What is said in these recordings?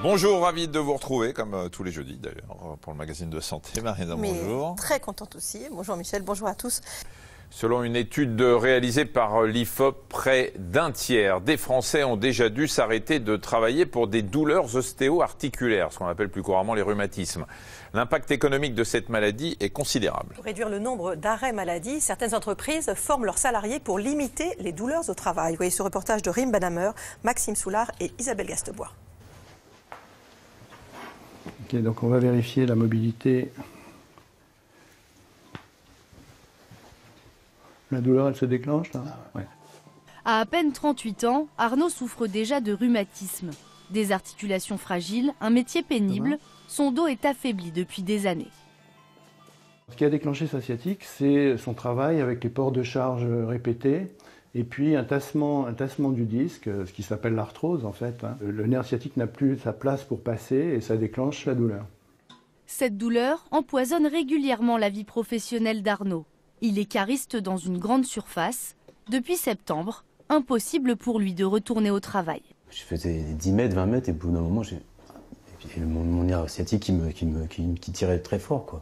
Bonjour, ravi de vous retrouver, comme tous les jeudis d'ailleurs, pour le magazine de santé. Marina, bonjour. Très contente aussi. Bonjour Michel, bonjour à tous. Selon une étude réalisée par l'IFOP, près d'un tiers des Français ont déjà dû s'arrêter de travailler pour des douleurs ostéo-articulaires, ce qu'on appelle plus couramment les rhumatismes. L'impact économique de cette maladie est considérable. Pour réduire le nombre d'arrêts maladie, certaines entreprises forment leurs salariés pour limiter les douleurs au travail. Vous voyez ce reportage de Rim Benhammer, Maxime Soulard et Isabelle Gastebois. Ok, donc on va vérifier la mobilité. La douleur, elle se déclenche là ? Ouais. À peine 38 ans, Arnaud souffre déjà de rhumatisme. Des articulations fragiles, un métier pénible, son dos est affaibli depuis des années. Ce qui a déclenché sa sciatique, c'est son travail avec les ports de charge répétés et puis un tassement du disque, ce qui s'appelle l'arthrose en fait. Le nerf sciatique n'a plus sa place pour passer et ça déclenche la douleur. Cette douleur empoisonne régulièrement la vie professionnelle d'Arnaud. Il est cariste dans une grande surface. Depuis septembre, impossible pour lui de retourner au travail. Je faisais 10 mètres, 20 mètres et au bout d'un moment, mon nerf sciatique qui tirait très fort, quoi.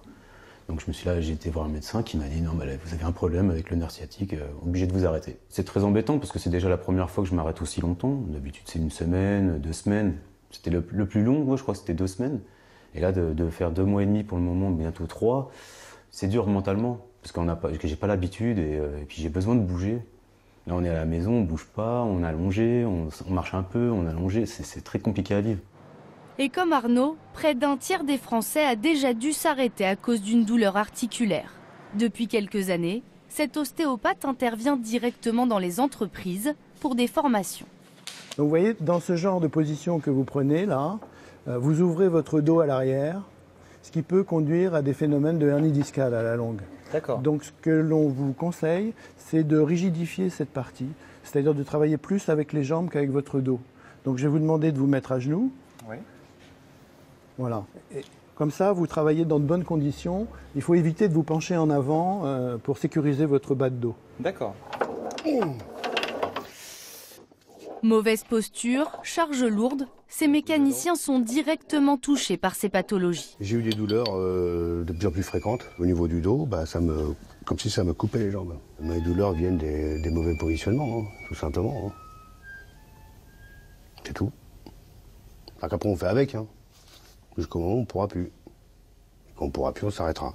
Donc je me suis là, j'ai été voir un médecin qui m'a dit non, mais là, vous avez un problème avec le nerf sciatique, obligé de vous arrêter. C'est très embêtant parce que c'est déjà la première fois que je m'arrête aussi longtemps. D'habitude c'est 1 semaine, 2 semaines. C'était le plus long, moi je crois que c'était 2 semaines. Et là de faire 2 mois et demi pour le moment, bientôt 3, c'est dur mentalement. Parce que j'ai pas l'habitude et puis j'ai besoin de bouger. Là on est à la maison, on bouge pas, on est allongé, on marche un peu, on est allongé, c'est très compliqué à vivre. Et comme Arnaud, près d'un tiers des Français a déjà dû s'arrêter à cause d'une douleur articulaire. Depuis quelques années, cet ostéopathe intervient directement dans les entreprises pour des formations. Donc vous voyez, dans ce genre de position que vous prenez là, vous ouvrez votre dos à l'arrière, ce qui peut conduire à des phénomènes de hernie discale à la longue. D'accord. Donc ce que l'on vous conseille, c'est de rigidifier cette partie, c'est-à-dire de travailler plus avec les jambes qu'avec votre dos. Donc je vais vous demander de vous mettre à genoux. Oui. Voilà. Et comme ça, vous travaillez dans de bonnes conditions. Il faut éviter de vous pencher en avant pour sécuriser votre bas de dos. D'accord. Mauvaise posture, charge lourde, ces mécaniciens sont directement touchés par ces pathologies. J'ai eu des douleurs de plus en plus fréquentes au niveau du dos, comme si ça me coupait les jambes. Mes douleurs viennent des mauvais positionnements, tout simplement. C'est tout. Enfin, qu'après on fait avec, jusqu'au moment où on ne pourra plus. Quand on ne pourra plus, on s'arrêtera.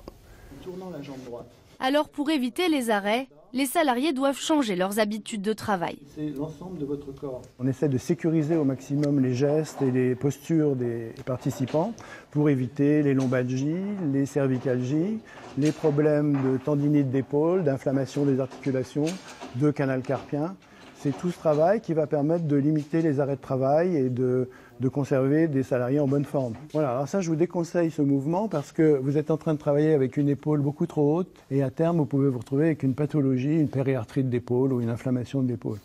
Tournant la jambe droite. Alors pour éviter les arrêts, les salariés doivent changer leurs habitudes de travail. C'est l'ensemble de votre corps. On essaie de sécuriser au maximum les gestes et les postures des participants pour éviter les lombalgies, les cervicalgies, les problèmes de tendinite d'épaule, d'inflammation des articulations, de canal carpien. C'est tout ce travail qui va permettre de limiter les arrêts de travail et de conserver des salariés en bonne forme. Voilà, alors ça je vous déconseille ce mouvement parce que vous êtes en train de travailler avec une épaule beaucoup trop haute et à terme vous pouvez vous retrouver avec une pathologie, une périarthrite d'épaule ou une inflammation de l'épaule.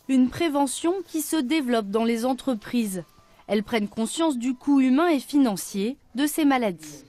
Une prévention qui se développe dans les entreprises. Elles prennent conscience du coût humain et financier de ces maladies.